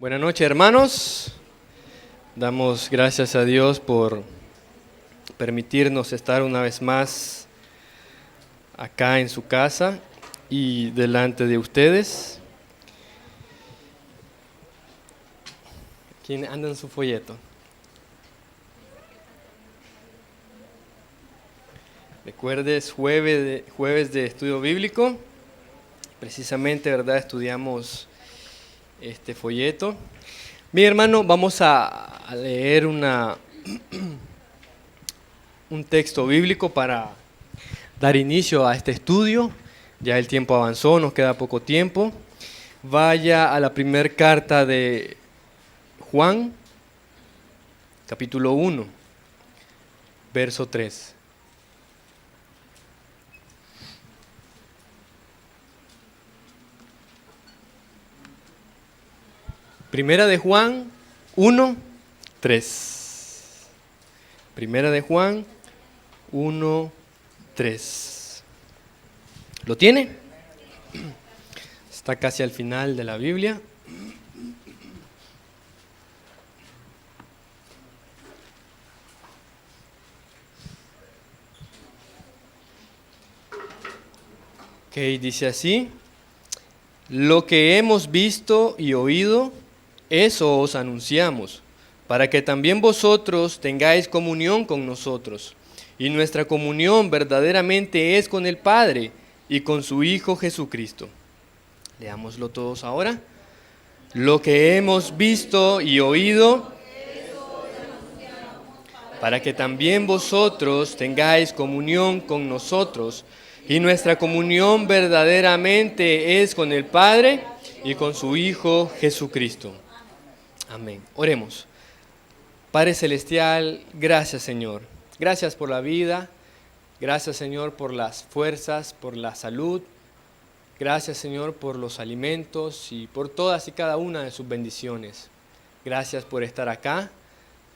Buenas noches, hermanos. Damos gracias a Dios por permitirnos estar una vez más acá en su casa y delante de ustedes. ¿Quién anda en su folleto? Recuerdes, jueves de estudio bíblico. Precisamente, ¿verdad? Estudiamos este folleto. Mi hermano, vamos a leer un texto bíblico para dar inicio a este estudio. Ya el tiempo avanzó, nos queda poco tiempo. Vaya a la primera carta de Juan, capítulo 1, verso 3. Primera de Juan 1, 3. Primera de Juan 1, 3. ¿Lo tiene? Está casi al final de la Biblia. Ok, dice así: lo que hemos visto y oído, eso os anunciamos, para que también vosotros tengáis comunión con nosotros. Y nuestra comunión verdaderamente es con el Padre y con su Hijo Jesucristo. Leámoslo todos ahora. Lo que hemos visto y oído, para que también vosotros tengáis comunión con nosotros. Y nuestra comunión verdaderamente es con el Padre y con su Hijo Jesucristo. Amén. Oremos. Padre Celestial, gracias Señor. Gracias por la vida. Gracias Señor por las fuerzas, por la salud. Gracias Señor por los alimentos y por todas y cada una de sus bendiciones. Gracias por estar acá,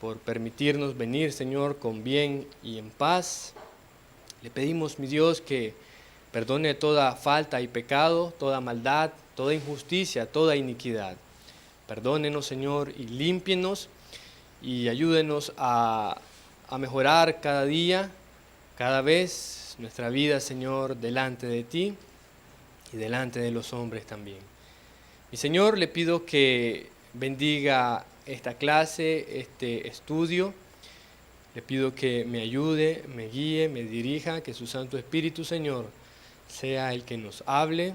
por permitirnos venir Señor con bien y en paz. Le pedimos, mi Dios, que perdone toda falta y pecado, toda maldad, toda injusticia, toda iniquidad. Perdónenos, Señor, y límpienos y ayúdenos a mejorar cada día, cada vez nuestra vida, Señor, delante de ti y delante de los hombres también. Mi Señor, le pido que bendiga esta clase, este estudio. Le pido que me ayude, me guíe, me dirija, que su Santo Espíritu, Señor, sea el que nos hable,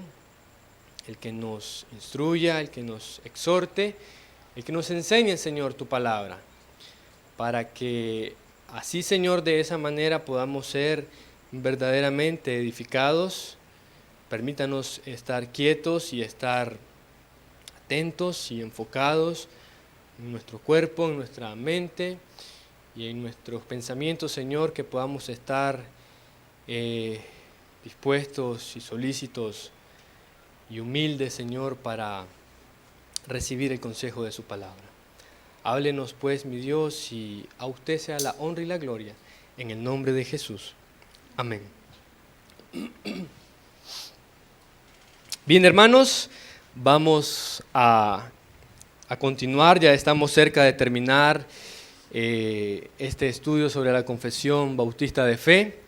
el que nos instruya, el que nos exhorte, el que nos enseñe, Señor, tu palabra, para que así, Señor, de esa manera podamos ser verdaderamente edificados. Permítanos estar quietos y estar atentos y enfocados en nuestro cuerpo, en nuestra mente y en nuestros pensamientos, Señor, que podamos estar dispuestos y solícitos y humildes, Señor, para recibir el consejo de su palabra. Háblenos pues, mi Dios, y a usted sea la honra y la gloria, en el nombre de Jesús. Amén. Bien, hermanos, vamos a continuar. Ya estamos cerca de terminar este estudio sobre la confesión bautista de fe.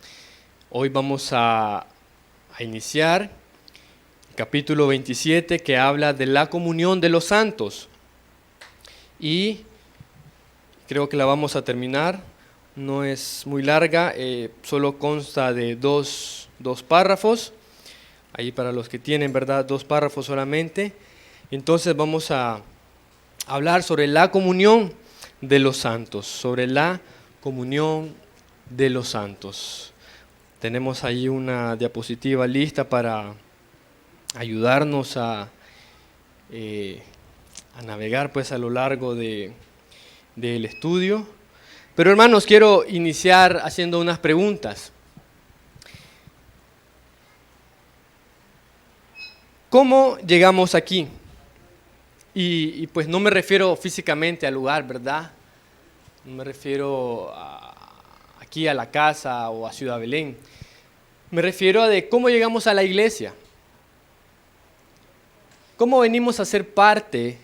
Hoy vamos a iniciar el capítulo 27, que habla de la comunión de los santos. Y creo que la vamos a terminar. No es muy larga, solo consta de dos párrafos. Ahí para los que tienen, ¿verdad?, 2 párrafos solamente. Entonces vamos a hablar sobre la comunión de los santos, sobre la comunión de los santos. Tenemos ahí una diapositiva lista para ayudarnos a navegar pues a lo largo del estudio. Pero hermanos, quiero iniciar haciendo unas preguntas. ¿Cómo llegamos aquí? Y pues no me refiero físicamente al lugar, ¿verdad? No me refiero aquí a la casa o a Ciudad Belén. Me refiero a de cómo llegamos a la iglesia. ¿Cómo venimos a ser parte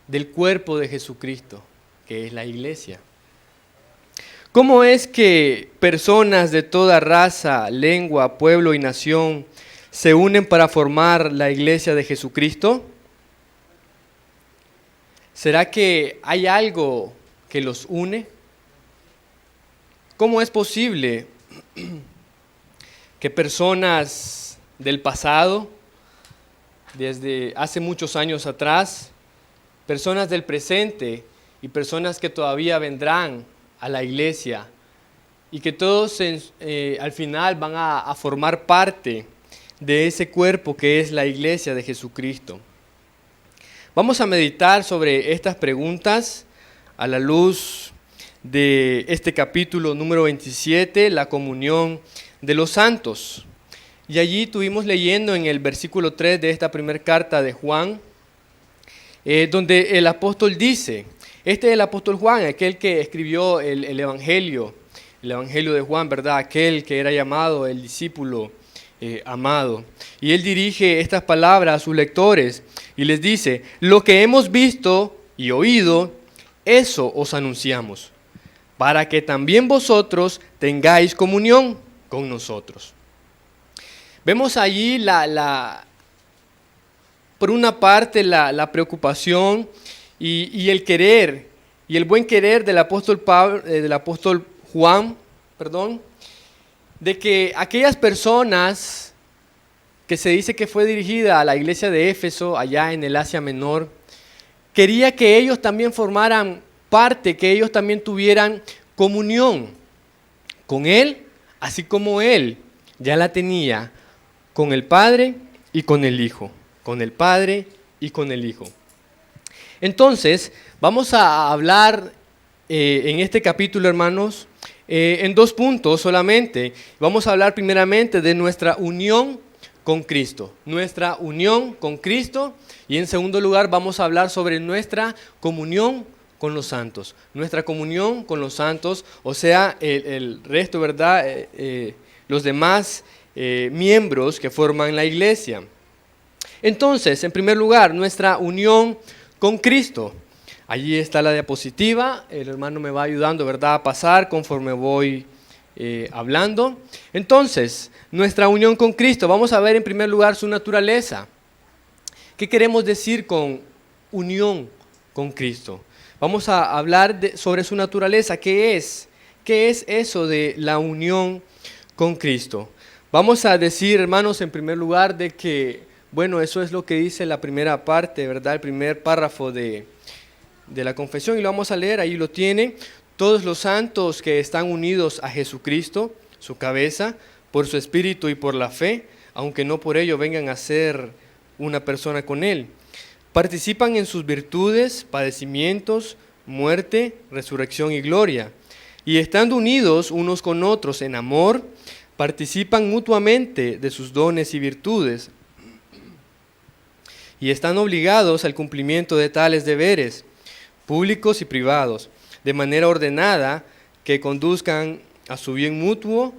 del cuerpo de Jesucristo, que es la iglesia. ¿Cómo es que personas de toda raza, lengua, pueblo y nación se unen para formar la iglesia de Jesucristo? ¿Será que hay algo que los une? ¿Cómo es posible que personas del pasado, desde hace muchos años atrás, personas del presente y personas que todavía vendrán a la iglesia y que todos al final van a formar parte de ese cuerpo que es la iglesia de Jesucristo? Vamos a meditar sobre estas preguntas a la luz de este capítulo número 27, la comunión de los santos. Y allí estuvimos leyendo en el versículo 3 de esta primera carta de Juan, donde el apóstol dice, este es el apóstol Juan, aquel que escribió el Evangelio de Juan, ¿verdad? Aquel que era llamado el discípulo amado. Y él dirige estas palabras a sus lectores y les dice, lo que hemos visto y oído, eso os anunciamos, para que también vosotros tengáis comunión con nosotros. Vemos allí por una parte la preocupación y el querer y el buen querer del apóstol Juan, de que aquellas personas que se dice que fue dirigida a la iglesia de Éfeso, allá en el Asia Menor, quería que ellos también formaran parte, que ellos también tuvieran comunión con Él, así como Él ya la tenía con el Padre y con el Hijo, con el Padre y con el Hijo. Entonces, vamos a hablar en este capítulo, hermanos, en 2 puntos solamente. Vamos a hablar primeramente de nuestra unión con Cristo, y en segundo lugar vamos a hablar sobre nuestra comunión con los santos, o sea, el resto, ¿verdad? Los demás miembros que forman la iglesia. Entonces, en primer lugar, nuestra unión con Cristo. Allí está la diapositiva, el hermano me va ayudando, ¿verdad?, a pasar conforme voy hablando. Entonces, nuestra unión con Cristo, vamos a ver en primer lugar su naturaleza. ¿Qué queremos decir con unión con Cristo? Vamos a hablar sobre su naturaleza. ¿Qué es? ¿Qué es eso de la unión con Cristo? Vamos a decir, hermanos, en primer lugar, de que, bueno, eso es lo que dice la primera parte, ¿verdad? El primer párrafo de la confesión, y lo vamos a leer, ahí lo tiene. Todos los santos que están unidos a Jesucristo, su cabeza, por su espíritu y por la fe, aunque no por ello vengan a ser una persona con Él, participan en sus virtudes, padecimientos, muerte, resurrección y gloria, y estando unidos unos con otros en amor, participan mutuamente de sus dones y virtudes, y están obligados al cumplimiento de tales deberes, públicos y privados, de manera ordenada que conduzcan a su bien mutuo,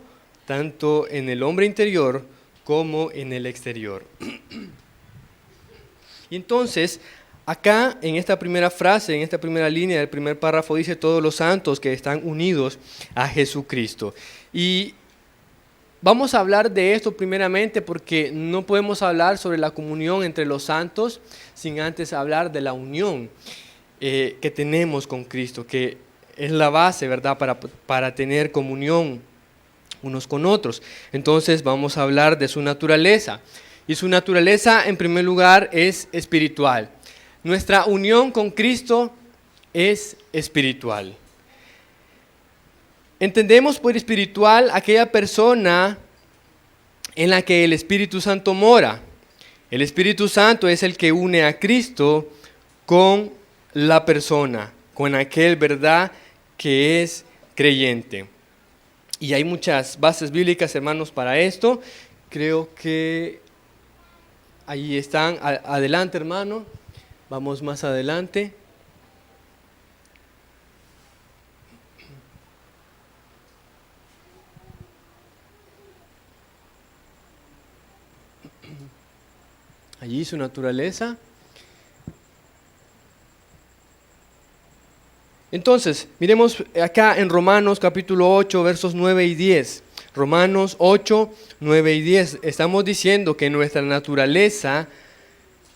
tanto en el hombre interior como en el exterior. Y entonces, acá en esta primera frase, en esta primera línea del primer párrafo, dice todos los santos que están unidos a Jesucristo. Y vamos a hablar de esto primeramente porque no podemos hablar sobre la comunión entre los santos sin antes hablar de la unión que tenemos con Cristo, que es la base, ¿verdad?, para tener comunión unos con otros. Entonces vamos a hablar de su naturaleza. Y su naturaleza, en primer lugar, es espiritual. Nuestra unión con Cristo es espiritual. Entendemos por espiritual aquella persona en la que el Espíritu Santo mora. El Espíritu Santo es el que une a Cristo con la persona, con aquel, ¿verdad?, que es creyente. Y hay muchas bases bíblicas, hermanos, para esto. Creo que ahí están. Adelante, hermano. Vamos más adelante. Allí su naturaleza. Entonces, miremos acá en Romanos capítulo 8, versos 9 y 10. Romanos 8, 9 y 10. Estamos diciendo que nuestra naturaleza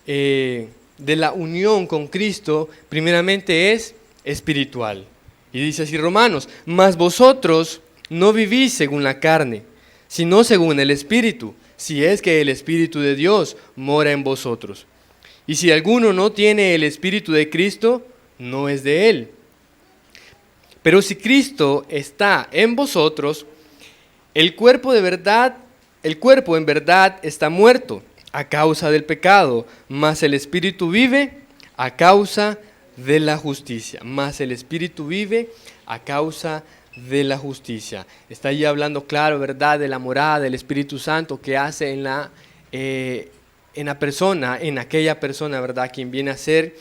de la unión con Cristo primeramente es espiritual. Y dice así Romanos: mas vosotros no vivís según la carne, sino según el Espíritu, si es que el Espíritu de Dios mora en vosotros. Y si alguno no tiene el Espíritu de Cristo, no es de él. Pero si Cristo está en vosotros, el cuerpo en verdad está muerto a causa del pecado, mas el Espíritu vive a causa de la justicia. Mas el Espíritu vive a causa de la justicia. Está allí hablando claro, ¿verdad?, de la morada del Espíritu Santo que hace en aquella persona, ¿verdad?, quien viene a ser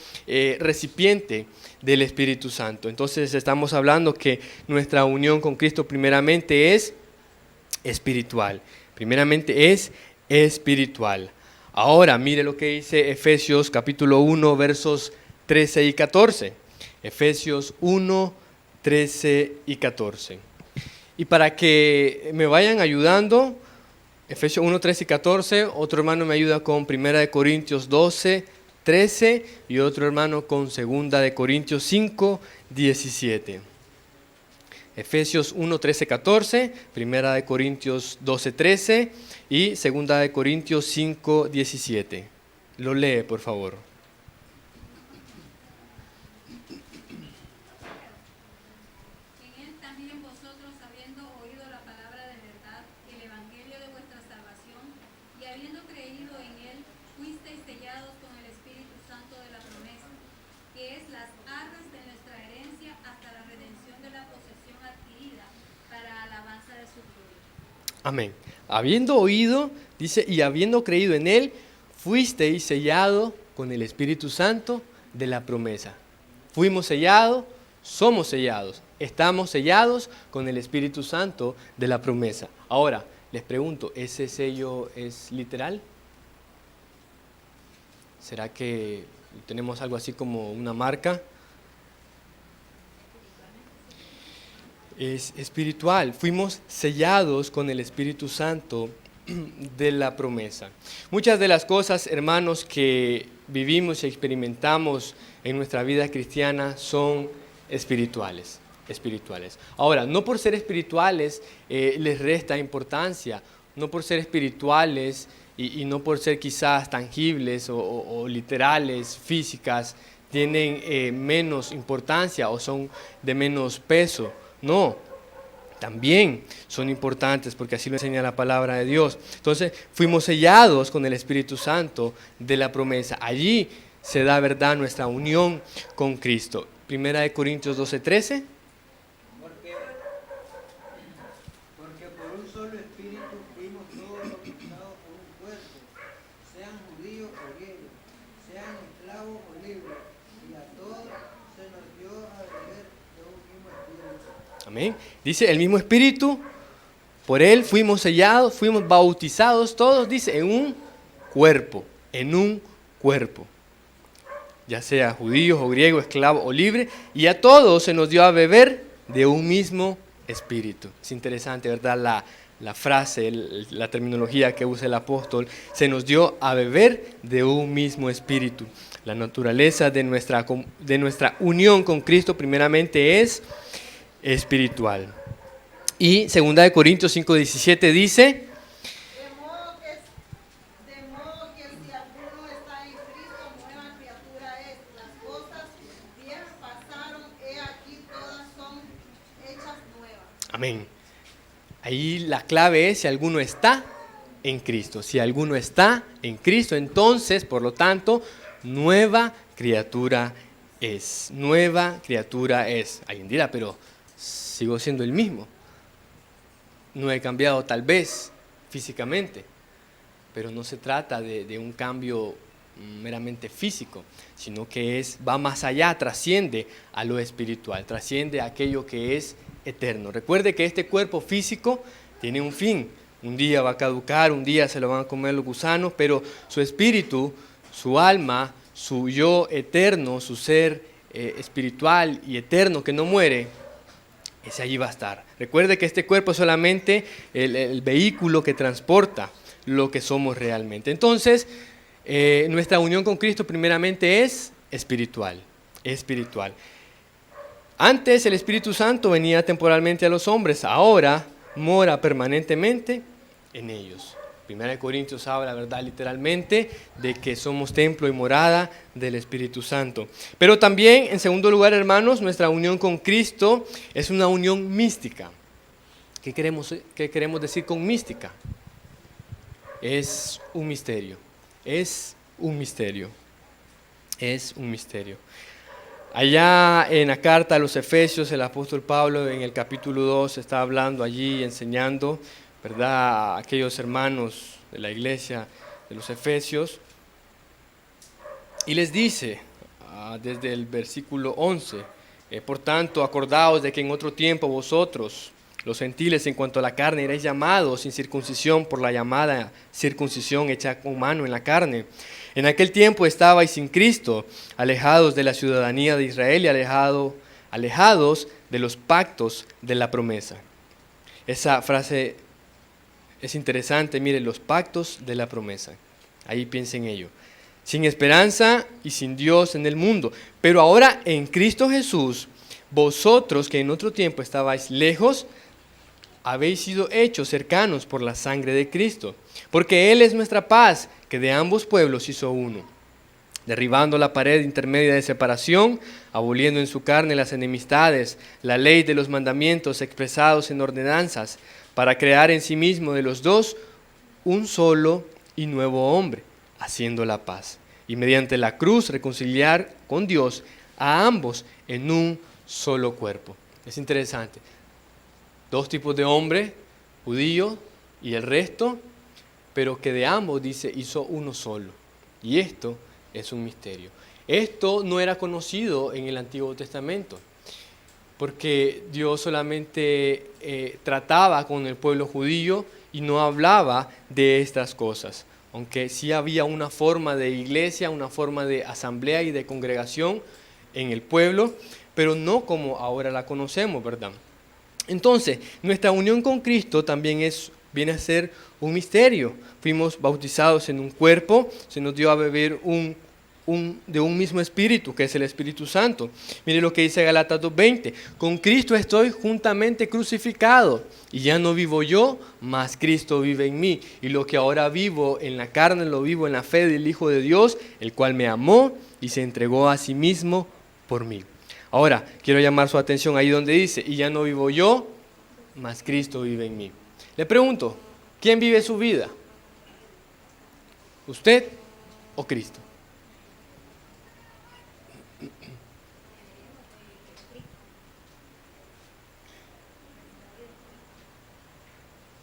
recipiente del Espíritu Santo. Entonces estamos hablando que nuestra unión con Cristo primeramente es espiritual. Primeramente es espiritual. Ahora mire lo que dice Efesios capítulo 1 versos 13 y 14. Efesios 1, 13 y 14. Y para que me vayan ayudando, Efesios 1, 13 y 14, otro hermano me ayuda con 1 Corintios 12, 13 y otro hermano con 2 Corintios 5, 17. Efesios 1, 13, 14, 1 Corintios 12, 13 y 2 Corintios 5, 17. Lo lee, por favor. Amén. Habiendo oído, dice, y habiendo creído en Él, fuisteis sellado con el Espíritu Santo de la promesa. Fuimos sellados, somos sellados, estamos sellados con el Espíritu Santo de la promesa. Ahora, les pregunto, ¿ese sello es literal? ¿Será que tenemos algo así como una marca? Es espiritual. Fuimos sellados con el Espíritu Santo de la promesa. Muchas de las cosas, hermanos, que vivimos y experimentamos en nuestra vida cristiana son espirituales. Ahora, no por ser espirituales les resta importancia, no por ser espirituales y no por ser quizás tangibles o literales, físicas, tienen menos importancia o son de menos peso. No, también son importantes porque así lo enseña la palabra de Dios. Entonces, fuimos sellados con el Espíritu Santo de la promesa. Allí se da, ¿verdad?, nuestra unión con Cristo. 1 Corintios 12, 13. Porque por un solo Espíritu fuimos todos bautizados por un cuerpo, sean judíos o griegos, sean esclavos o libres, y a todos se nos dio a beber de un mismo Espíritu. Amén. Dice el mismo Espíritu, por Él fuimos sellados, fuimos bautizados todos, dice, en un cuerpo, ya sea judíos o griegos, esclavos o libres, y a todos se nos dio a beber de un mismo Espíritu. Es interesante, ¿verdad? La frase, la terminología que usa el apóstol, se nos dio a beber de un mismo Espíritu. La naturaleza de nuestra unión con Cristo primeramente es espiritual. Y 2 Corintios 5:17 dice: de modo que si alguno está en Cristo, nueva criatura es. Las cosas viejas pasaron, he aquí todas son hechas nuevas. amén. Ahí la clave es si alguno está en Cristo. Si alguno está en Cristo, entonces, por lo tanto, nueva criatura es. Nueva criatura es. Alguien dirá, pero sigo siendo el mismo. No he cambiado tal vez físicamente, pero no se trata de un cambio meramente físico, sino que va más allá, trasciende a lo espiritual, trasciende a aquello que es eterno. Recuerde que este cuerpo físico tiene un fin. Un día va a caducar, un día se lo van a comer los gusanos, pero su espíritu, su alma, su yo eterno, su ser espiritual y eterno que no muere, ese allí va a estar. Recuerde que este cuerpo es solamente el vehículo que transporta lo que somos realmente. Entonces, nuestra unión con Cristo primeramente es espiritual. Antes el Espíritu Santo venía temporalmente a los hombres, ahora mora permanentemente en ellos. 1 Corintios habla, ¿verdad?, literalmente de que somos templo y morada del Espíritu Santo. Pero también, en segundo lugar, hermanos, nuestra unión con Cristo es una unión mística. ¿Qué queremos decir con mística? Es un misterio. Allá en la carta a los Efesios, el apóstol Pablo en el capítulo 2 está hablando allí, enseñando, ¿verdad?, a aquellos hermanos de la iglesia de los Efesios, y les dice, desde el versículo 11, por tanto, acordaos de que en otro tiempo vosotros, los gentiles, en cuanto a la carne, erais llamados sin circuncisión por la llamada circuncisión hecha con mano en la carne. En aquel tiempo estabais sin Cristo, alejados de la ciudadanía de Israel y alejados de los pactos de la promesa. Esa frase es interesante, mire, los pactos de la promesa. Ahí piensen en ello. Sin esperanza y sin Dios en el mundo. Pero ahora en Cristo Jesús, vosotros que en otro tiempo estabais lejos, habéis sido hechos cercanos por la sangre de Cristo. Porque Él es nuestra paz, que de ambos pueblos hizo uno, derribando la pared intermedia de separación, aboliendo en su carne las enemistades, la ley de los mandamientos expresados en ordenanzas, para crear en sí mismo de los dos un solo y nuevo hombre, haciendo la paz, y mediante la cruz reconciliar con Dios a ambos en un solo cuerpo. Es interesante. Dos tipos de hombre, judío y el resto, pero que de ambos, dice, hizo uno solo. Y esto es un misterio. Esto no era conocido en el Antiguo Testamento, porque Dios solamente trataba con el pueblo judío y no hablaba de estas cosas. Aunque sí había una forma de iglesia, una forma de asamblea y de congregación en el pueblo, pero no como ahora la conocemos, ¿verdad? Entonces, nuestra unión con Cristo también viene a ser un misterio. Fuimos bautizados en un cuerpo, se nos dio a beber de un mismo espíritu, que es el Espíritu Santo. Mire lo que dice Gálatas 2:20. Con Cristo estoy juntamente crucificado, y ya no vivo yo, mas Cristo vive en mí. Y lo que ahora vivo en la carne, lo vivo en la fe del Hijo de Dios, el cual me amó y se entregó a sí mismo por mí. Ahora, quiero llamar su atención ahí donde dice, y ya no vivo yo, mas Cristo vive en mí. Le pregunto, ¿quién vive su vida? ¿Usted o Cristo?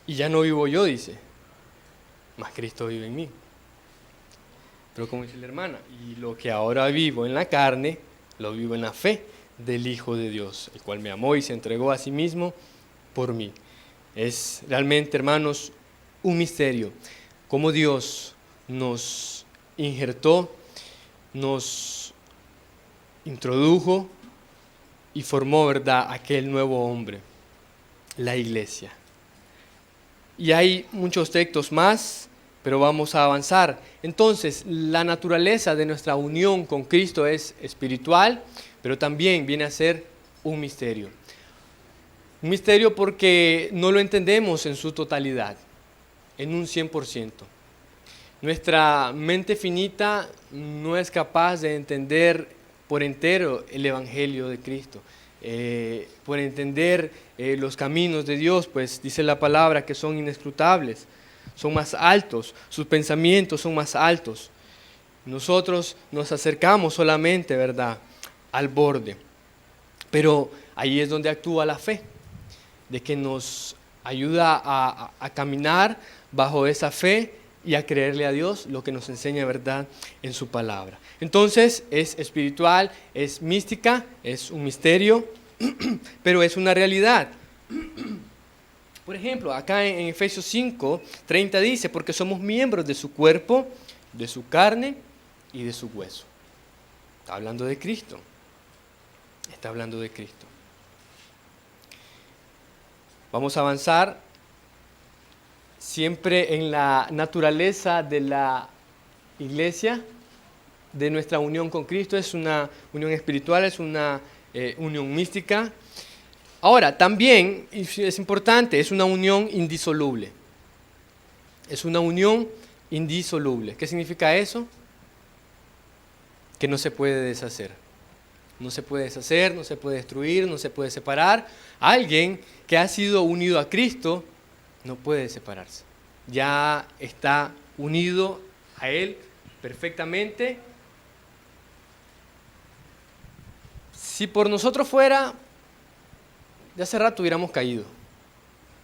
Y ya no vivo yo, dice, mas Cristo vive en mí. Pero como dice la hermana, y lo que ahora vivo en la carne, lo vivo en la fe del Hijo de Dios, el cual me amó y se entregó a sí mismo por mí. Es realmente, hermanos, un misterio, cómo Dios nos injertó, nos introdujo y formó, ¿verdad?, aquel nuevo hombre, la iglesia. Y hay muchos textos más, pero vamos a avanzar. Entonces, la naturaleza de nuestra unión con Cristo es espiritual, pero también viene a ser un misterio. Un misterio porque no lo entendemos en su totalidad, en un 100%. Nuestra mente finita no es capaz de entender por entero el Evangelio de Cristo. Por entender los caminos de Dios, pues dice la palabra que son inescrutables, son más altos, sus pensamientos son más altos. Nosotros nos acercamos solamente, ¿verdad?, al borde, pero ahí es donde actúa la fe, de que nos ayuda a caminar bajo esa fe y a creerle a Dios lo que nos enseña, ¿verdad?, en su palabra. Entonces es espiritual, es mística, es un misterio, pero es una realidad. Por ejemplo, acá en Efesios 5:30 dice, porque somos miembros de su cuerpo, de su carne y de su hueso. Está hablando de Cristo. Está hablando de Cristo. Vamos a avanzar siempre en la naturaleza de la iglesia, de nuestra unión con Cristo. Es una unión espiritual, es una unión mística. Ahora, también, y es importante, es una unión indisoluble. Es una unión indisoluble. ¿Qué significa eso? Que no se puede deshacer. No se puede deshacer, no se puede destruir, no se puede separar. Alguien que ha sido unido a Cristo no puede separarse. Ya está unido a Él perfectamente. Si por nosotros fuera, de hace rato hubiéramos caído.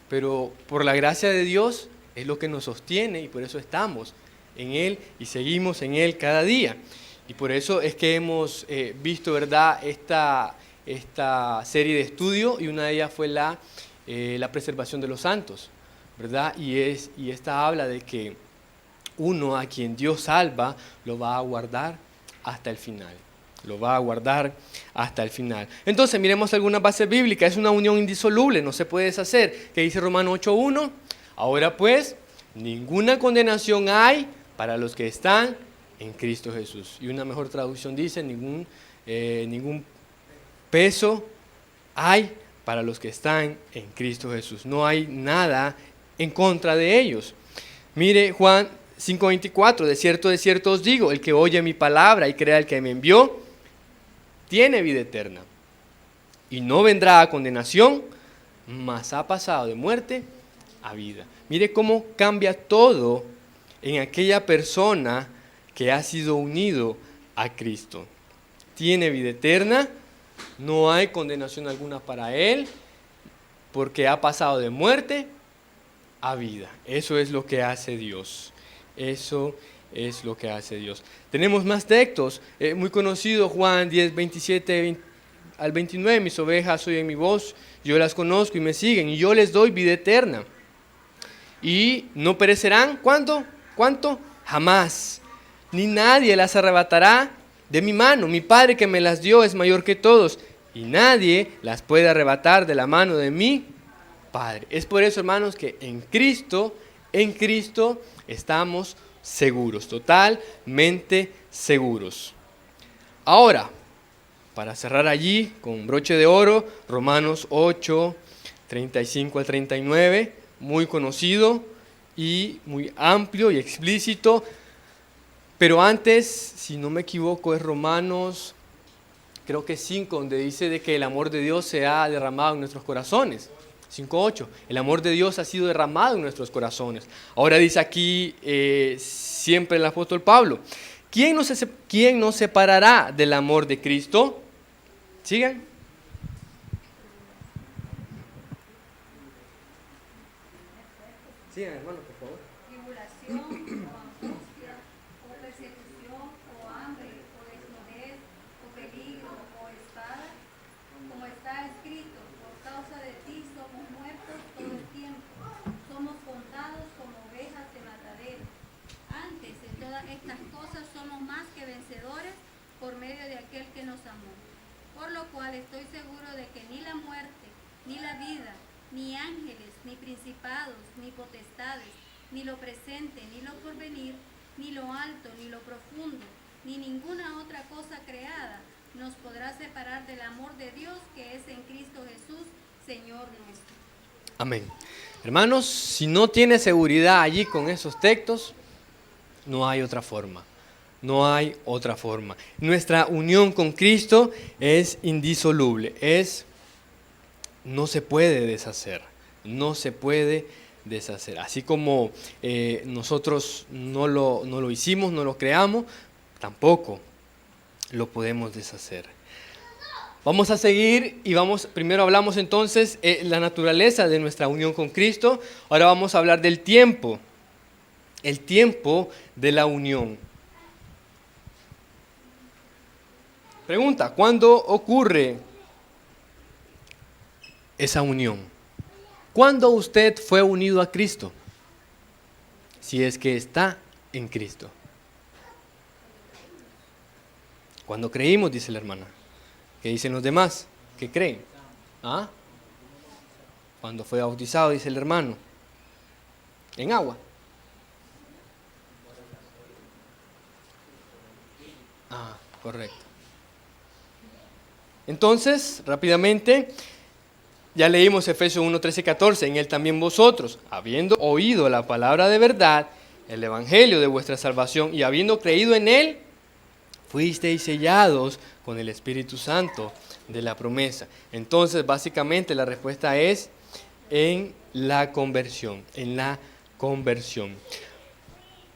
Pero por la gracia de Dios es lo que nos sostiene y por eso estamos en Él y seguimos en Él cada día. Y por eso es que hemos visto, ¿verdad?, esta serie de estudio, y una de ellas fue la preservación de los santos, ¿verdad? Y esta habla de que uno a quien Dios salva lo va a guardar hasta el final. Lo va a guardar hasta el final. Entonces, miremos algunas bases bíblicas. Es una unión indisoluble, no se puede deshacer. ¿Qué dice Romanos 8:1? Ahora pues, ninguna condenación hay para los que están en Cristo Jesús. Y una mejor traducción dice, ningún peso hay para los que están en Cristo Jesús. No hay nada en contra de ellos. Mire Juan 5:24, de cierto os digo, el que oye mi palabra y crea el que me envió, tiene vida eterna. Y no vendrá a condenación, mas ha pasado de muerte a vida. Mire cómo cambia todo en aquella persona que ha sido unido a Cristo. Tiene vida eterna, no hay condenación alguna para él, porque ha pasado de muerte a vida. Eso es lo que hace Dios. Eso es lo que hace Dios. Tenemos más textos, muy conocido, Juan 10, 27 al 29, mis ovejas oyen mi voz, yo las conozco y me siguen, y yo les doy vida eterna. Y no perecerán, ¿cuánto? Jamás. Ni nadie las arrebatará de mi mano. Mi Padre que me las dio es mayor que todos, y nadie las puede arrebatar de la mano de mi Padre. Es por eso, hermanos, que en Cristo estamos seguros, totalmente seguros. Ahora, para cerrar allí con broche de oro, Romanos 8, 35 al 39, muy conocido y muy amplio y explícito. Pero antes, si no me equivoco, es Romanos, creo que 5, donde dice de que el amor de Dios se ha derramado en nuestros corazones. 5:8, el amor de Dios ha sido derramado en nuestros corazones. Ahora dice aquí siempre el apóstol Pablo, ¿quién nos separará del amor de Cristo? Sigan. Sigan, hermano, por favor. Tribulación, o angustia, o persecución, o hambre, o desnudez, o peligro, o espada, como está escrito, por causa de ti somos muertos todo el tiempo, somos contados como ovejas de matadero. Antes de todas estas cosas somos más que vencedores por medio de aquel que nos amó. Por lo cual estoy seguro de que ni la muerte, ni la vida, ni ángeles, ni principados, ni potestades, ni lo presente, ni lo porvenir, ni lo alto, ni lo profundo, ni ninguna otra cosa creada nos podrá separar del amor de Dios que es en Cristo Jesús, Señor nuestro. Amén. Hermanos, si no tiene seguridad allí con esos textos, no hay otra forma. No hay otra forma. Nuestra unión con Cristo es indisoluble, no se puede deshacer, no se puede deshacer. Así como nosotros no lo hicimos, no lo creamos, tampoco lo podemos deshacer. Vamos a seguir y primero hablamos entonces la naturaleza de nuestra unión con Cristo. Ahora vamos a hablar del tiempo, el tiempo de la unión. Pregunta, ¿cuándo ocurre esa unión? ¿Cuándo usted fue unido a Cristo? Si es que está en Cristo. Cuando creímos, dice la hermana. ¿Qué dicen los demás? ¿Qué creen? ¿Ah? Cuando fue bautizado, dice el hermano, en agua. Ah, correcto. Entonces, rápidamente, ya leímos Efesios 1, 13 y 14. En él también vosotros, habiendo oído la palabra de verdad, el evangelio de vuestra salvación, y habiendo creído en él, fuisteis sellados con el Espíritu Santo de la promesa. Entonces, básicamente, la respuesta es en la conversión, en la conversión.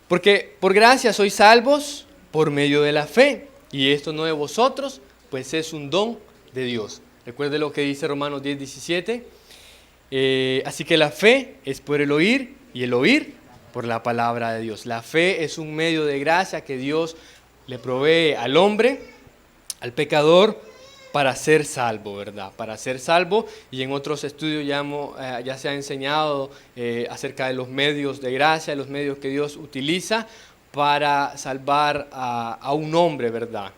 Porque por gracia sois salvos por medio de la fe, y esto no de vosotros, pues es un don de Dios. Recuerde lo que dice Romanos 10, 17. Así que la fe es por el oír, y el oír por la palabra de Dios. La fe es un medio de gracia que Dios le provee al hombre, al pecador, para ser salvo, ¿verdad? Para ser salvo, y en otros estudios ya se ha enseñado acerca de los medios de gracia, los medios que Dios utiliza para salvar a un hombre, ¿verdad?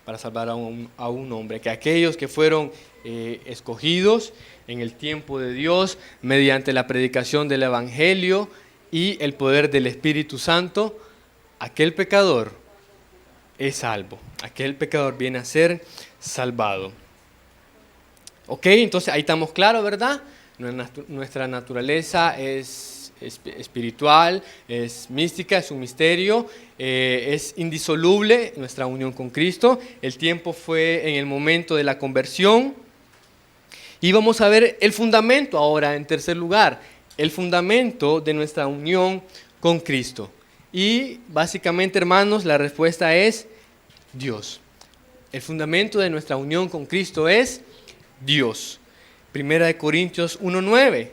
Para salvar a un hombre, que aquellos que fueron escogidos en el tiempo de Dios mediante la predicación del Evangelio y el poder del Espíritu Santo, aquel pecador es salvo, aquel pecador viene a ser salvado. Ok, entonces ahí estamos claros, ¿verdad? Nuestra naturaleza es espiritual, es mística, es un misterio, es indisoluble nuestra unión con Cristo. El tiempo fue en el momento de la conversión. Y vamos a ver el fundamento ahora, en tercer lugar, el fundamento de nuestra unión con Cristo. Y básicamente, hermanos, la respuesta es Dios. El fundamento de nuestra unión con Cristo es Dios. Primera de Corintios 1:9.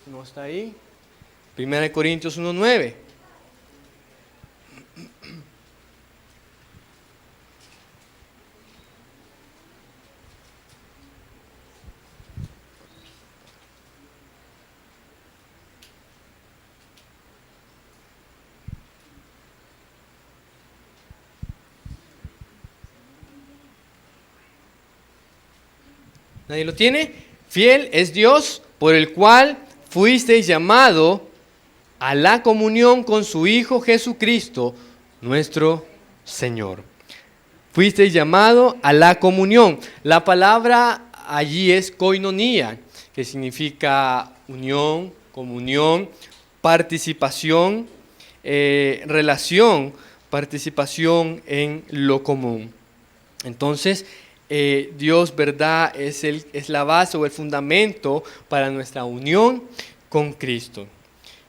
¿No está ahí? Primera de Corintios 1:9. ¿Nadie lo tiene? Fiel es Dios, por el cual fuisteis llamado a la comunión con su Hijo Jesucristo, nuestro Señor. Fuisteis llamado a la comunión. La palabra allí es koinonía, que significa unión, comunión, participación, relación, participación en lo común. Entonces, Dios, ¿verdad?, es la base o el fundamento para nuestra unión con Cristo.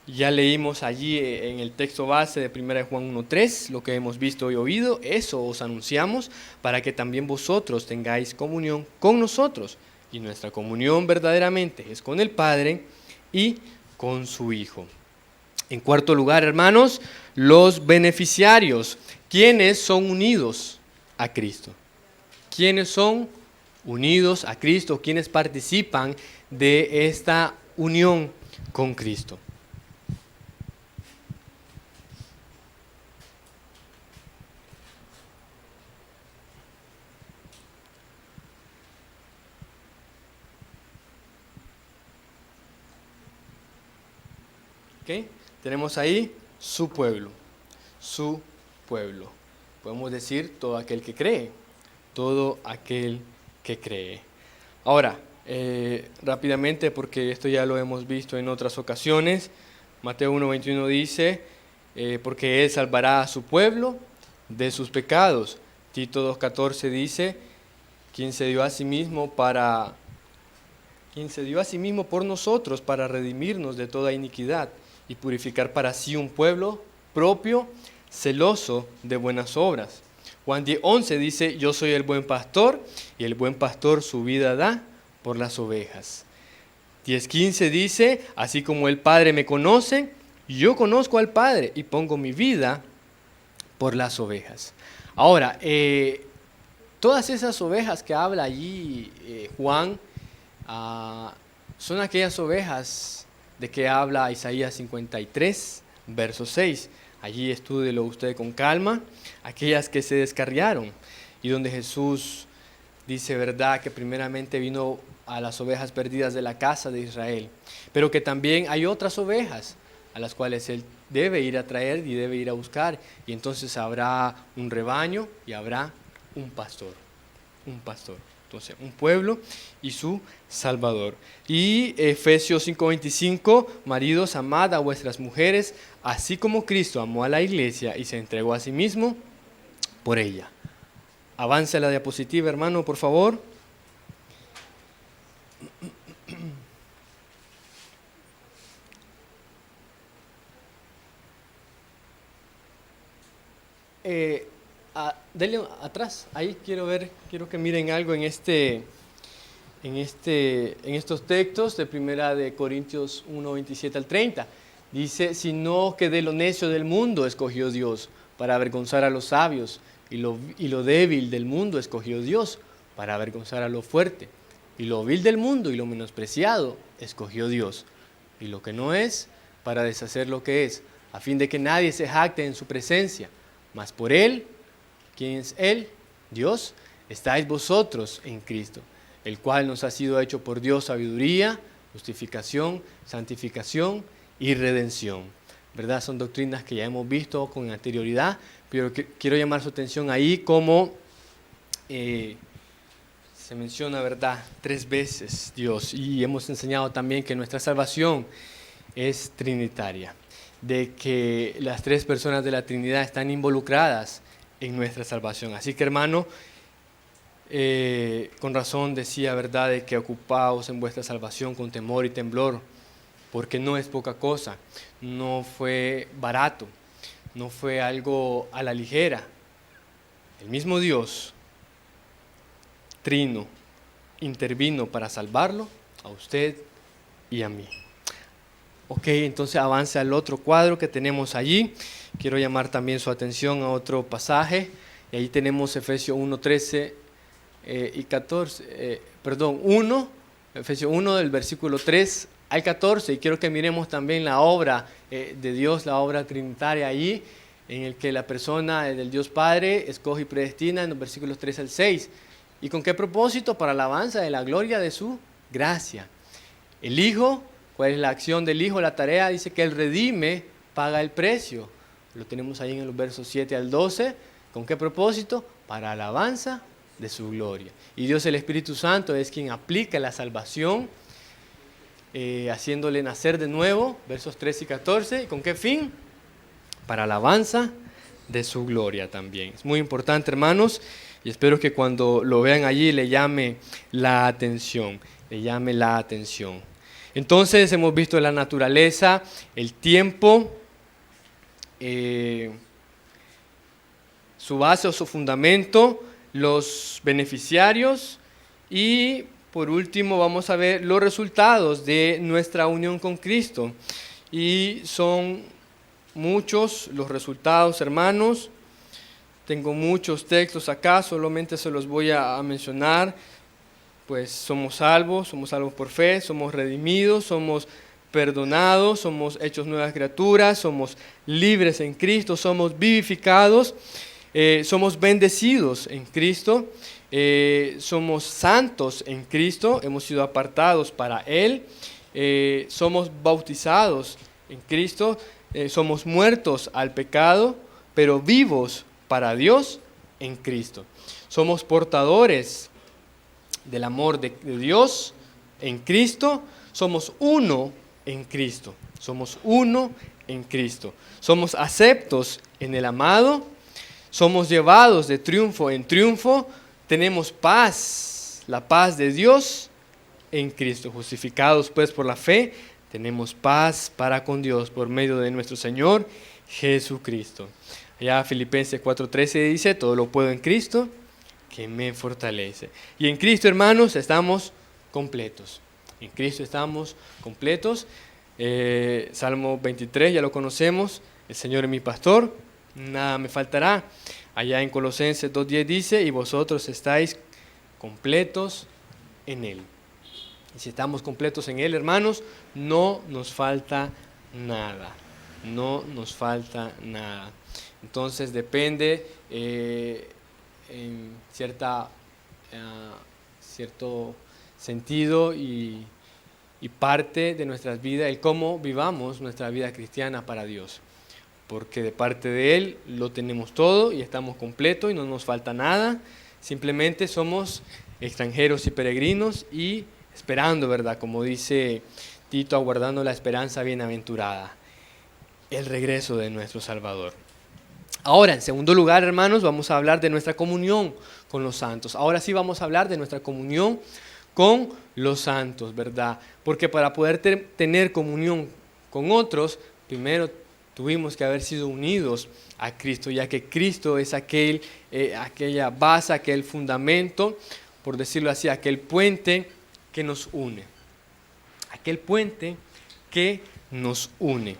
Ya leímos allí en el texto base de 1 Juan 1:3, lo que hemos visto y oído, eso os anunciamos, para que también vosotros tengáis comunión con nosotros. Y nuestra comunión verdaderamente es con el Padre y con su Hijo. En cuarto lugar, hermanos, los beneficiarios, quienes son unidos a Cristo. ¿Quiénes son unidos a Cristo? ¿Quiénes participan de esta unión con Cristo? ¿Okay? Tenemos ahí su pueblo, su pueblo. Podemos decir todo aquel que cree. Todo aquel que cree. Ahora, rápidamente, porque esto ya lo hemos visto en otras ocasiones, Mateo 1:21 dice, porque Él salvará a su pueblo de sus pecados. Tito 2:14 dice, quien se dio a sí mismo por nosotros para redimirnos de toda iniquidad y purificar para sí un pueblo propio, celoso de buenas obras. Juan 10:11 dice, yo soy el buen pastor, y el buen pastor su vida da por las ovejas. 10:15 dice, así como el Padre me conoce, yo conozco al Padre y pongo mi vida por las ovejas. Ahora, todas esas ovejas que habla allí Juan, son aquellas ovejas de que habla Isaías 53, verso 6. Allí estúdielo usted con calma, aquellas que se descarriaron y donde Jesús dice, ¿verdad?, que primeramente vino a las ovejas perdidas de la casa de Israel, pero que también hay otras ovejas a las cuales Él debe ir a traer y debe ir a buscar. Y entonces habrá un rebaño y habrá un pastor. Un pastor. Entonces, un pueblo y su Salvador. Y Efesios 5:25, maridos, amad a vuestras mujeres, así como Cristo amó a la iglesia y se entregó a sí mismo por ella. Avance la diapositiva, hermano, por favor. Denle atrás, ahí quiero que miren algo en estos textos de Primera de Corintios 1, 27 al 30. Dice, sino que de lo necio del mundo escogió Dios para avergonzar a los sabios, y lo débil del mundo escogió Dios para avergonzar a lo fuerte, y lo vil del mundo y lo menospreciado escogió Dios, y lo que no es, para deshacer lo que es, a fin de que nadie se jacte en su presencia. Mas por Él, ¿quién es Él? Dios, estáis vosotros en Cristo, el cual nos ha sido hecho por Dios sabiduría, justificación, santificación y redención. ¿Verdad? Son doctrinas que ya hemos visto con anterioridad, pero quiero llamar su atención ahí como se menciona, ¿verdad?, 3 veces Dios, y hemos enseñado también que nuestra salvación es trinitaria, de que las 3 personas de la Trinidad están involucradas en nuestra salvación. Así que, hermano, con razón decía, ¿verdad?, de que ocupaos en vuestra salvación con temor y temblor, porque no es poca cosa, no fue barato, no fue algo a la ligera. El mismo Dios Trino intervino para salvarlo a usted y a mí. Ok, entonces avance al otro cuadro que tenemos allí. Quiero llamar también su atención a otro pasaje. Y ahí tenemos Efesios 1, 13 y 14. Efesios 1 del versículo 3 al 14. Y quiero que miremos también la obra de Dios, la obra trinitaria allí, en el que la persona del Dios Padre escoge y predestina en los versículos 3 al 6. ¿Y con qué propósito? Para la alabanza de la gloria de su gracia. El Hijo, ¿cuál es la acción del Hijo? La tarea dice que Él redime, paga el precio. Lo tenemos ahí en los versos 7 al 12. ¿Con qué propósito? Para alabanza de su gloria. Y Dios el Espíritu Santo es quien aplica la salvación, haciéndole nacer de nuevo, versos 13 y 14. ¿Y con qué fin? Para alabanza de su gloria también. Es muy importante, hermanos, y espero que cuando lo vean allí le llame la atención, Entonces hemos visto la naturaleza, el tiempo, su base o su fundamento, los beneficiarios y por último vamos a ver los resultados de nuestra unión con Cristo. Y son muchos los resultados, hermanos. Tengo muchos textos acá, solamente se los voy a mencionar. Pues somos salvos por fe, somos redimidos, somos perdonados, somos hechos nuevas criaturas, somos libres en Cristo, somos vivificados, somos bendecidos en Cristo, somos santos en Cristo, hemos sido apartados para Él, somos bautizados en Cristo, somos muertos al pecado, pero vivos para Dios en Cristo. Somos portadores del amor de Dios en Cristo, somos uno en Cristo, somos uno en Cristo, somos aceptos en el amado, somos llevados de triunfo en triunfo, tenemos paz, la paz de Dios en Cristo, justificados pues por la fe, tenemos paz para con Dios por medio de nuestro Señor Jesucristo. Allá Filipenses 4:13 dice, todo lo puedo en Cristo que me fortalece. Y en Cristo, hermanos, estamos completos. En Cristo estamos completos. Salmo 23, ya lo conocemos. El Señor es mi pastor, nada me faltará. Allá en Colosenses 2:10 dice, y vosotros estáis completos en Él. Y si estamos completos en Él, hermanos, no nos falta nada. No nos falta nada. Entonces depende en cierta cierto sentido y parte de nuestras vidas, el cómo vivamos nuestra vida cristiana para Dios. Porque de parte de Él lo tenemos todo y estamos completos y no nos falta nada. Simplemente somos extranjeros y peregrinos y esperando, ¿verdad? Como dice Tito, aguardando la esperanza bienaventurada, el regreso de nuestro Salvador. Ahora, en segundo lugar, hermanos, vamos a hablar de nuestra comunión con los santos. Ahora sí vamos a hablar de nuestra comunión con los santos, ¿verdad? Porque para poder tener comunión con otros, primero tuvimos que haber sido unidos a Cristo, ya que Cristo es aquella base, aquel fundamento, por decirlo así, aquel puente que nos une. Aquel puente que nos une.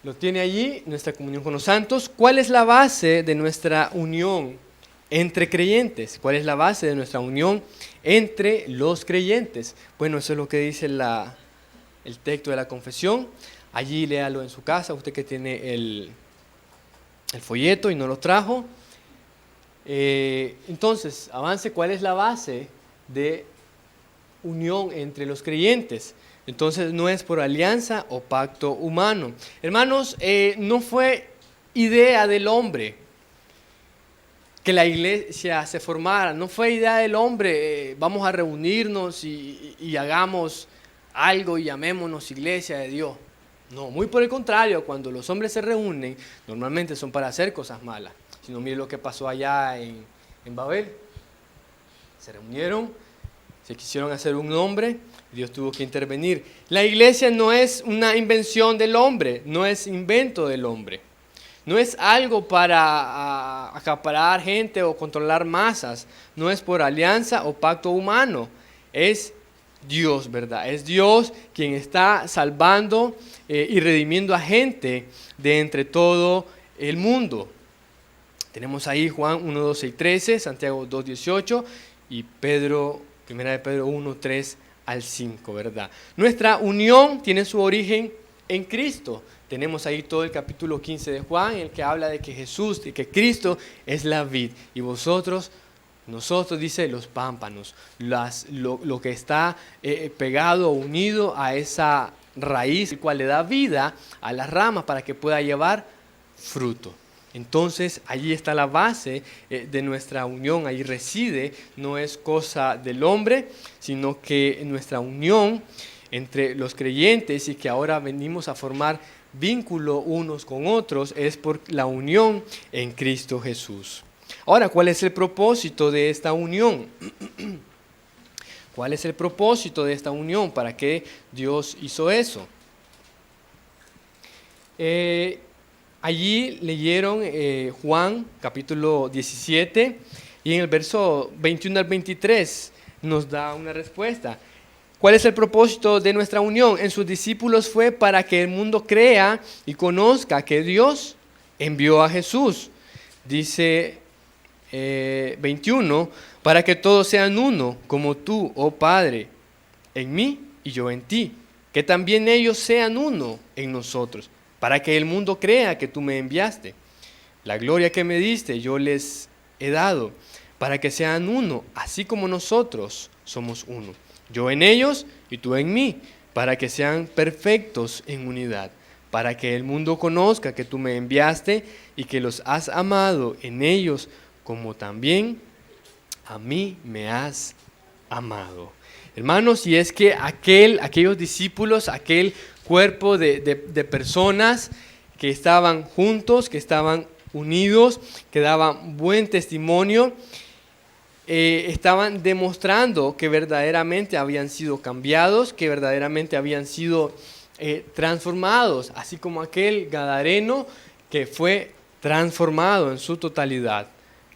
Lo tiene allí, nuestra comunión con los santos. ¿Cuál es la base de nuestra unión entre creyentes? ¿Cuál es la base de nuestra unión entre los creyentes? Bueno, eso es lo que dice el texto de la confesión. Allí léalo en su casa, usted que tiene el folleto y no lo trajo. Entonces, avance, ¿cuál es la base de unión entre los creyentes? Entonces, no es por alianza o pacto humano. Hermanos, no fue idea del hombre que la iglesia se formara, no fue idea del hombre, vamos a reunirnos y hagamos algo y llamémonos iglesia de Dios. No, muy por el contrario, cuando los hombres se reúnen, normalmente son para hacer cosas malas. Si no, mire lo que pasó allá en Babel. Se reunieron, se quisieron hacer un nombre, Dios tuvo que intervenir. La iglesia no es una invención del hombre, no es invento del hombre. No es algo para acaparar gente o controlar masas. No es por alianza o pacto humano. Es Dios, ¿verdad? Es Dios quien está salvando y redimiendo a gente de entre todo el mundo. Tenemos ahí Juan 1, 12 y 13, Santiago 2, 18 y Primera de Pedro 1, 3 al 5, ¿verdad? Nuestra unión tiene su origen en Cristo. Tenemos ahí todo el capítulo 15 de Juan, en el que habla de que Jesús, de que Cristo es la vid y nosotros, dice, los pámpanos, lo que está pegado o unido a esa raíz, el cual le da vida a las ramas para que pueda llevar fruto. Entonces, allí está la base de nuestra unión, ahí reside, no es cosa del hombre, sino que nuestra unión entre los creyentes y que ahora venimos a formar vínculo unos con otros es por la unión en Cristo Jesús. Ahora, ¿cuál es el propósito de esta unión? ¿Cuál es el propósito de esta unión? ¿Para qué Dios hizo eso? Allí leyeron Juan capítulo 17 y en el verso 21 al 23 nos da una respuesta. ¿Cuál es el propósito de nuestra unión? En sus discípulos fue para que el mundo crea y conozca que Dios envió a Jesús. Dice 21, para que todos sean uno, como tú, oh Padre, en mí y yo en ti. Que también ellos sean uno en nosotros, para que el mundo crea que tú me enviaste. La gloria que me diste yo les he dado, para que sean uno, así como nosotros somos uno. Yo en ellos y tú en mí, para que sean perfectos en unidad, para que el mundo conozca que tú me enviaste y que los has amado en ellos, como también a mí me has amado. Hermanos, y es que aquellos discípulos, aquel cuerpo de personas que estaban juntos, que estaban unidos, que daban buen testimonio, estaban demostrando que verdaderamente habían sido cambiados, que verdaderamente habían sido transformados, así como aquel gadareno que fue transformado en su totalidad,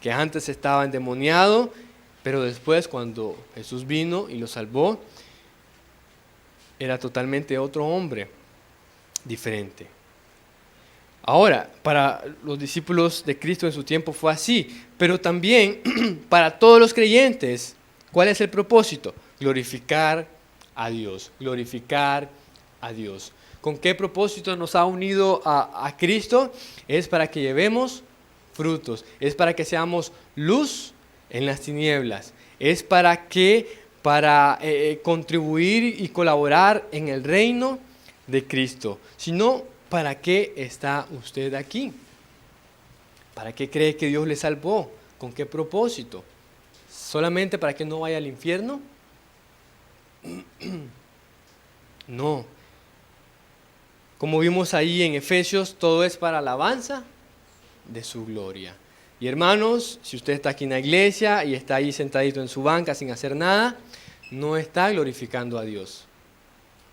que antes estaba endemoniado, pero después cuando Jesús vino y lo salvó, era totalmente otro hombre diferente. Ahora, para los discípulos de Cristo en su tiempo fue así, pero también para todos los creyentes, ¿cuál es el propósito? Glorificar a Dios, glorificar a Dios. ¿Con qué propósito nos ha unido a Cristo? Es para que llevemos frutos, es para que seamos luz en las tinieblas. Es para qué, para contribuir y colaborar en el reino de Cristo. Si no, ¿para qué está usted aquí? ¿Para qué cree que Dios le salvó? ¿Con qué propósito? ¿Solamente para que no vaya al infierno? No. Como vimos ahí en Efesios, todo es para alabanza de su gloria. Y hermanos, si usted está aquí en la iglesia y está ahí sentadito en su banca sin hacer nada, no está glorificando a Dios.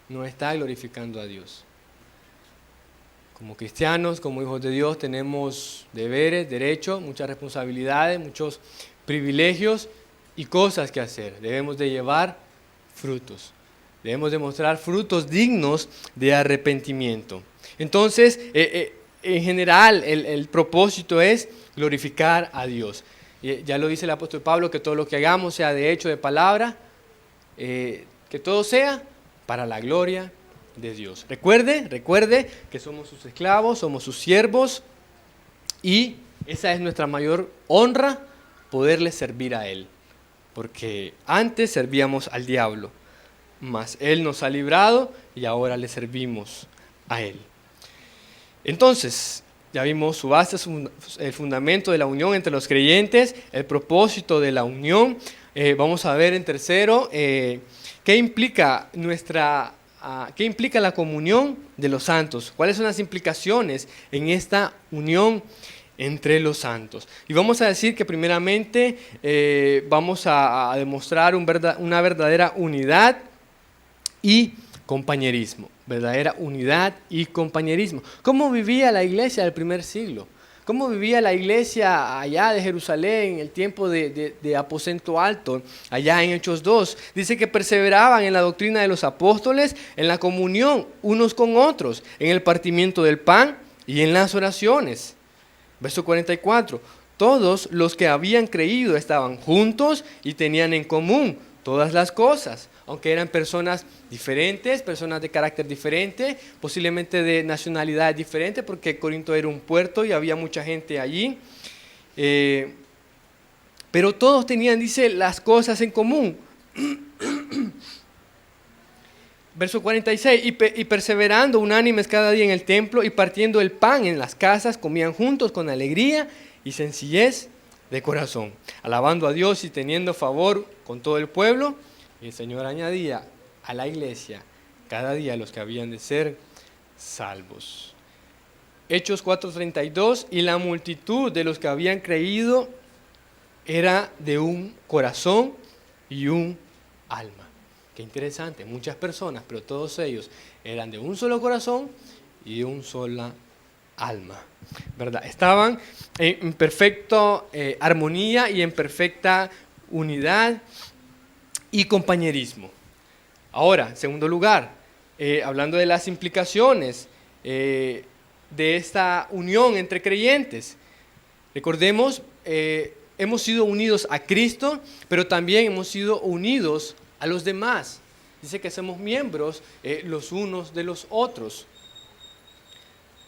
No está glorificando a Dios. Como cristianos, como hijos de Dios, tenemos deberes, derechos, muchas responsabilidades, muchos privilegios y cosas que hacer. Debemos de llevar frutos. Debemos demostrar frutos dignos de arrepentimiento. Entonces, en general, el propósito es glorificar a Dios. Ya lo dice el apóstol Pablo, que todo lo que hagamos sea de hecho, de palabra, que todo sea para la gloria de Dios. Recuerde que somos sus esclavos, somos sus siervos y esa es nuestra mayor honra, poderle servir a Él. Porque antes servíamos al diablo, mas Él nos ha librado y ahora le servimos a Él. Entonces, ya vimos su base, el fundamento de la unión entre los creyentes, el propósito de la unión. Vamos a ver en tercero, ¿qué implica la comunión de los santos? ¿Cuáles son las implicaciones en esta unión entre los santos? Y vamos a decir que primeramente vamos a demostrar una verdadera unidad y compañerismo. Verdadera unidad y compañerismo. ¿Cómo vivía la iglesia del primer siglo? ¿Cómo vivía la iglesia allá de Jerusalén en el tiempo de aposento alto, allá en Hechos 2? Dice que perseveraban en la doctrina de los apóstoles, en la comunión unos con otros, en el partimiento del pan y en las oraciones. Verso 44. Todos los que habían creído estaban juntos y tenían en común todas las cosas. Aunque eran personas diferentes, personas de carácter diferente, posiblemente de nacionalidad diferente, porque Corinto era un puerto y había mucha gente allí. Pero todos tenían, dice, las cosas en común. Verso 46, y perseverando unánimes cada día en el templo y partiendo el pan en las casas, comían juntos con alegría y sencillez de corazón, alabando a Dios y teniendo favor con todo el pueblo. Y el Señor añadía a la iglesia cada día los que habían de ser salvos. Hechos 4:32, y la multitud de los que habían creído era de un corazón y un alma. Qué interesante, muchas personas, pero todos ellos eran de un solo corazón y de una sola alma, ¿verdad? Estaban en perfecta armonía y en perfecta unidad y compañerismo. Ahora, en segundo lugar, hablando de las implicaciones de esta unión entre creyentes, recordemos, hemos sido unidos a Cristo, pero también hemos sido unidos a los demás. Dice que somos miembros los unos de los otros.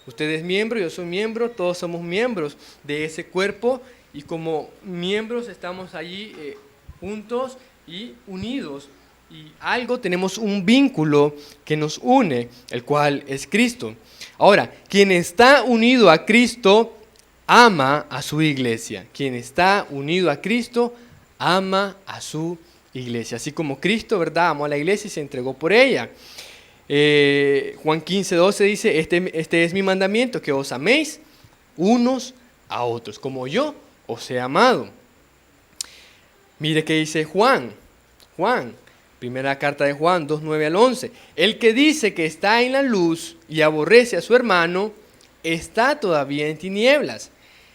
Usted es miembro, yo soy miembro, todos somos miembros de ese cuerpo y como miembros estamos allí juntos y unidos, y tenemos un vínculo que nos une, el cual es Cristo. Ahora, quien está unido a Cristo ama a su iglesia. Quien está unido a Cristo ama a su iglesia. Así como Cristo, ¿verdad?, amó a la iglesia y se entregó por ella. Juan 15:12 dice, este es mi mandamiento, que os améis unos a otros, como yo os he amado. Mire qué dice Juan, primera carta de Juan 2:9 al 11. El que dice que está en la luz y aborrece a su hermano, está todavía en tinieblas.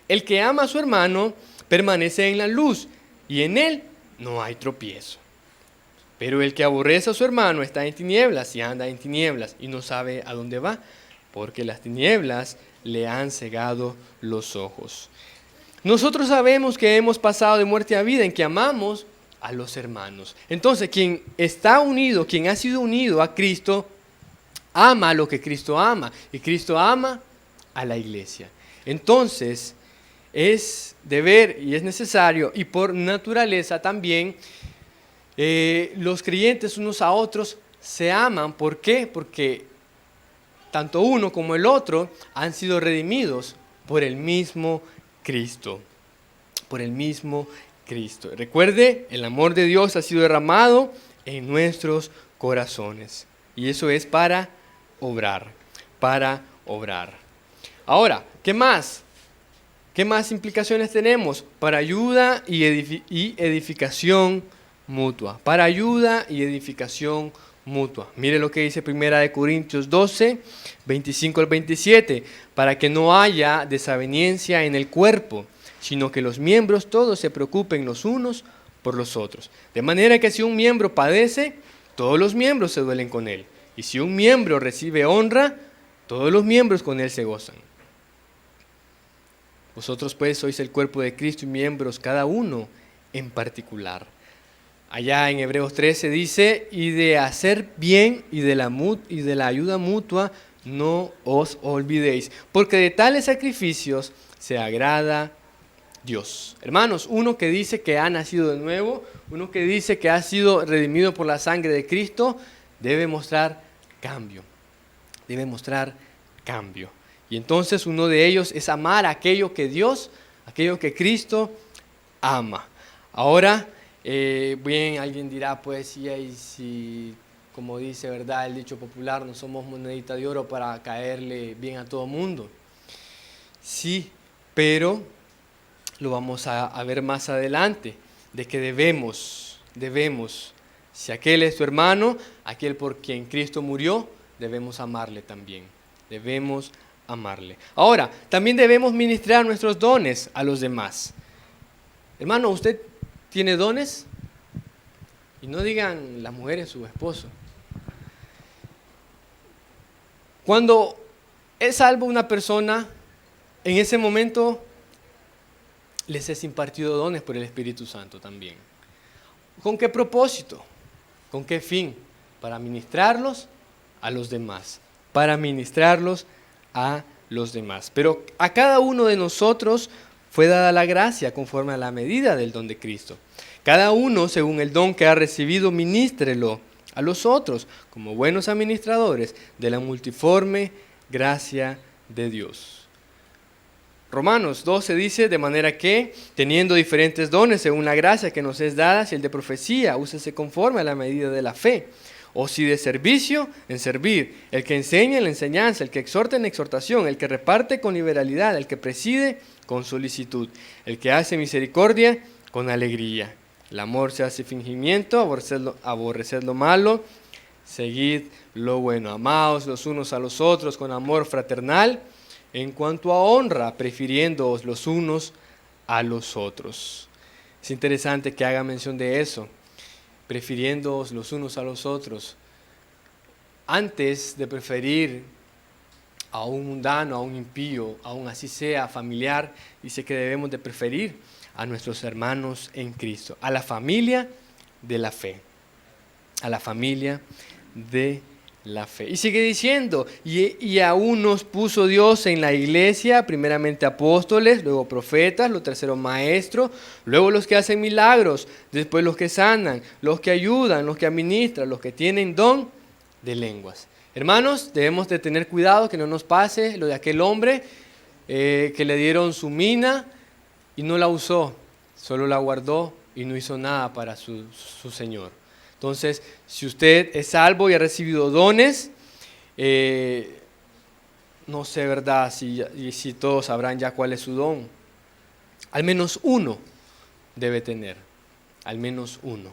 El que ama a su hermano permanece en la luz y en él no hay tropiezo. Pero el que aborrece a su hermano está en tinieblas y anda en tinieblas y no sabe a dónde va, porque las tinieblas le han cegado los ojos. Nosotros sabemos que hemos pasado de muerte a vida en que amamos a los hermanos. Entonces, quien está unido, quien ha sido unido a Cristo, ama lo que Cristo ama, y Cristo ama a la iglesia. Entonces, es deber y es necesario, y por naturaleza también, los creyentes unos a otros se aman. ¿Por qué? Porque tanto uno como el otro han sido redimidos por el mismo Cristo. Por el mismo Cristo. Recuerde, el amor de Dios ha sido derramado en nuestros corazones. Y eso es para obrar. Para obrar. Ahora, ¿qué más? ¿Qué más implicaciones tenemos? Para ayuda y edificación mutua. Para ayuda y edificación mutua. Mire lo que dice 1 Corintios 12, 25 al 27. Para que no haya desaveniencia en el cuerpo, sino que los miembros todos se preocupen los unos por los otros. De manera que si un miembro padece, todos los miembros se duelen con él. Y si un miembro recibe honra, todos los miembros con él se gozan. Vosotros pues sois el cuerpo de Cristo y miembros cada uno en particular. Allá en Hebreos 13 dice, y de hacer bien y de la ayuda mutua no os olvidéis, porque de tales sacrificios se agrada Dios. Hermanos, uno que dice que ha nacido de nuevo, uno que dice que ha sido redimido por la sangre de Cristo, debe mostrar cambio. Debe mostrar cambio. Y entonces uno de ellos es amar aquello que Dios, aquello que Cristo ama. Ahora, bien, alguien dirá, pues, si, como dice, ¿verdad?, el dicho popular, no somos monedita de oro para caerle bien a todo mundo. Sí, pero lo vamos a ver más adelante, de que debemos, si aquel es tu hermano, aquel por quien Cristo murió, debemos amarle también, debemos amarle. Ahora, también debemos ministrar nuestros dones a los demás. Hermano, ¿usted tiene dones? Y no digan las mujeres su esposo. Cuando es salvo una persona, en ese momento les es impartido dones por el Espíritu Santo también. ¿Con qué propósito? ¿Con qué fin? Para ministrarlos a los demás. Para ministrarlos a los demás. Pero a cada uno de nosotros fue dada la gracia conforme a la medida del don de Cristo. Cada uno, según el don que ha recibido, ministrelo a los otros, como buenos administradores de la multiforme gracia de Dios. Romanos 12 dice, de manera que, teniendo diferentes dones según la gracia que nos es dada, si el de profecía, úsese conforme a la medida de la fe. O si de servicio, en servir. El que enseña en la enseñanza, el que exhorta en exhortación, el que reparte con liberalidad, el que preside con solicitud, el que hace misericordia con alegría. El amor se hace fingimiento, aborreced lo malo, seguid lo bueno. Amaos los unos a los otros con amor fraternal, en cuanto a honra, prefiriéndoos los unos a los otros. Es interesante que haga mención de eso, prefiriéndoos los unos a los otros. Antes de preferir a un mundano, a un impío, aún así sea familiar, dice que debemos de preferir a nuestros hermanos en Cristo, a la familia de la fe, a la familia de la fe. Y sigue diciendo, y aún nos puso Dios en la iglesia, primeramente apóstoles, luego profetas, lo tercero maestros, luego los que hacen milagros, después los que sanan, los que ayudan, los que administran, los que tienen don de lenguas. Hermanos, debemos de tener cuidado que no nos pase lo de aquel hombre que le dieron su mina y no la usó, solo la guardó y no hizo nada para su Señor. Entonces, si usted es salvo y ha recibido dones, no sé, ¿verdad?, si todos sabrán ya cuál es su don. Al menos uno debe tener, al menos uno.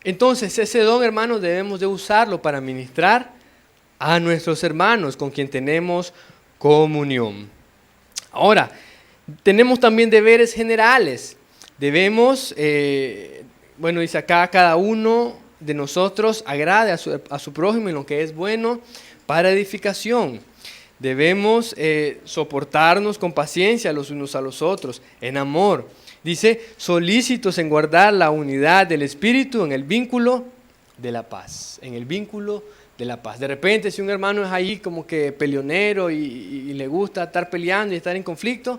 Entonces, ese don, hermanos, debemos de usarlo para ministrar a nuestros hermanos con quien tenemos comunión. Ahora, tenemos también deberes generales. Debemos, dice acá, cada uno de nosotros agrade a su prójimo en lo que es bueno para edificación. Debemos soportarnos con paciencia los unos a los otros, en amor. Dice, solícitos en guardar la unidad del Espíritu en el vínculo de la paz. En el vínculo de la paz. De repente, si un hermano es ahí como que peleonero y le gusta estar peleando y estar en conflicto,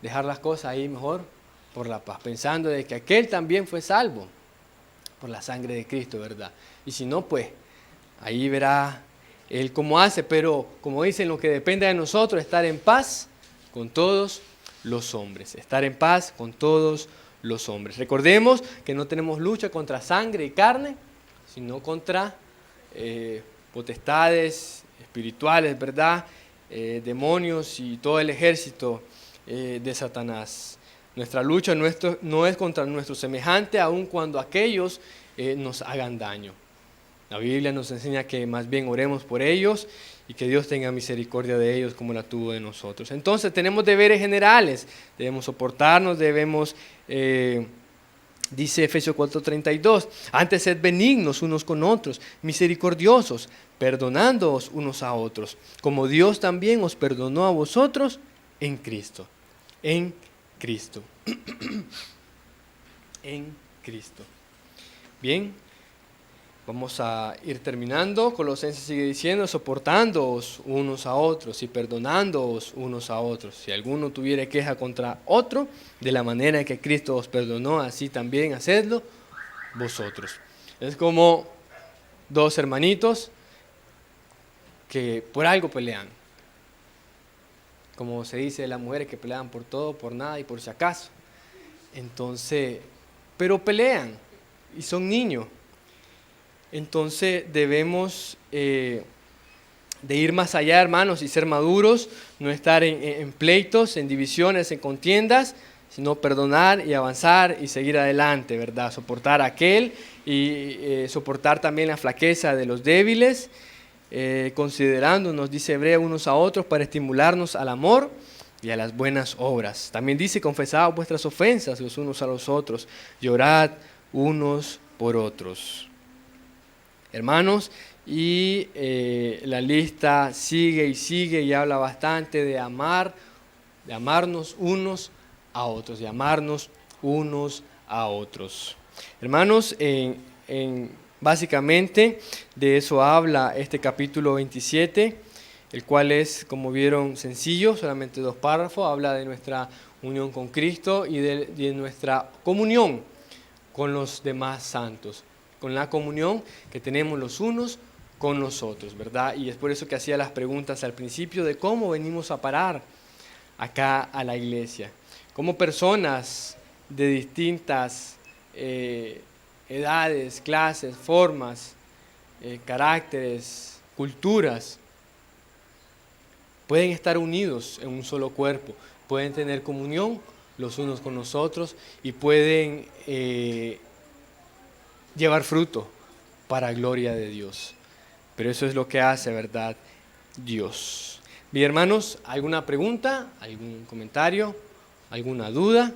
dejar las cosas ahí mejor por la paz, pensando de que aquel también fue salvo por la sangre de Cristo, ¿verdad? Y si no, pues ahí verá Él cómo hace, pero como dicen, lo que depende de nosotros, estar en paz con todos los hombres, estar en paz con todos los hombres. Recordemos que no tenemos lucha contra sangre y carne, sino contra potestades espirituales, ¿verdad? Demonios y todo el ejército de Satanás. Nuestra lucha no es contra nuestro semejante, aun cuando aquellos nos hagan daño. La Biblia nos enseña que más bien oremos por ellos y que Dios tenga misericordia de ellos como la tuvo de nosotros. Entonces tenemos deberes generales, debemos soportarnos, dice Efesios 4:32, antes sed benignos unos con otros, misericordiosos, perdonándoos unos a otros, como Dios también os perdonó a vosotros en Cristo. En Cristo. En Cristo. Bien, vamos a ir terminando. Colosenses sigue diciendo, soportándoos unos a otros y perdonándoos unos a otros. Si alguno tuviere queja contra otro, de la manera en que Cristo os perdonó, así también hacedlo vosotros. Es como dos hermanitos que por algo pelean. Como se dice de las mujeres que pelean por todo, por nada y por si acaso. Entonces, pero pelean y son niños. Entonces debemos de ir más allá, hermanos, y ser maduros, no estar en pleitos, en divisiones, en contiendas, sino perdonar y avanzar y seguir adelante, ¿verdad? Soportar a aquel y soportar también la flaqueza de los débiles, considerándonos, dice Hebrea, unos a otros para estimularnos al amor y a las buenas obras. También dice, confesad vuestras ofensas los unos a los otros, llorad unos por otros. Hermanos, y la lista sigue y sigue y habla bastante de amar, de amarnos unos a otros, de amarnos unos a otros. Hermanos, básicamente de eso habla este capítulo 27, el cual es, como vieron, sencillo, solamente 2 párrafos, habla de nuestra unión con Cristo y de nuestra comunión con los demás santos, con la comunión que tenemos los unos con los otros, ¿verdad? Y es por eso que hacía las preguntas al principio de cómo venimos a parar acá a la iglesia. Como personas de distintas edades, clases, formas, caracteres, culturas, pueden estar unidos en un solo cuerpo, pueden tener comunión los unos con los otros y pueden llevar fruto para gloria de Dios. Pero eso es lo que hace, ¿verdad?, Dios. Bien, hermanos, ¿alguna pregunta? ¿Algún comentario? ¿Alguna duda?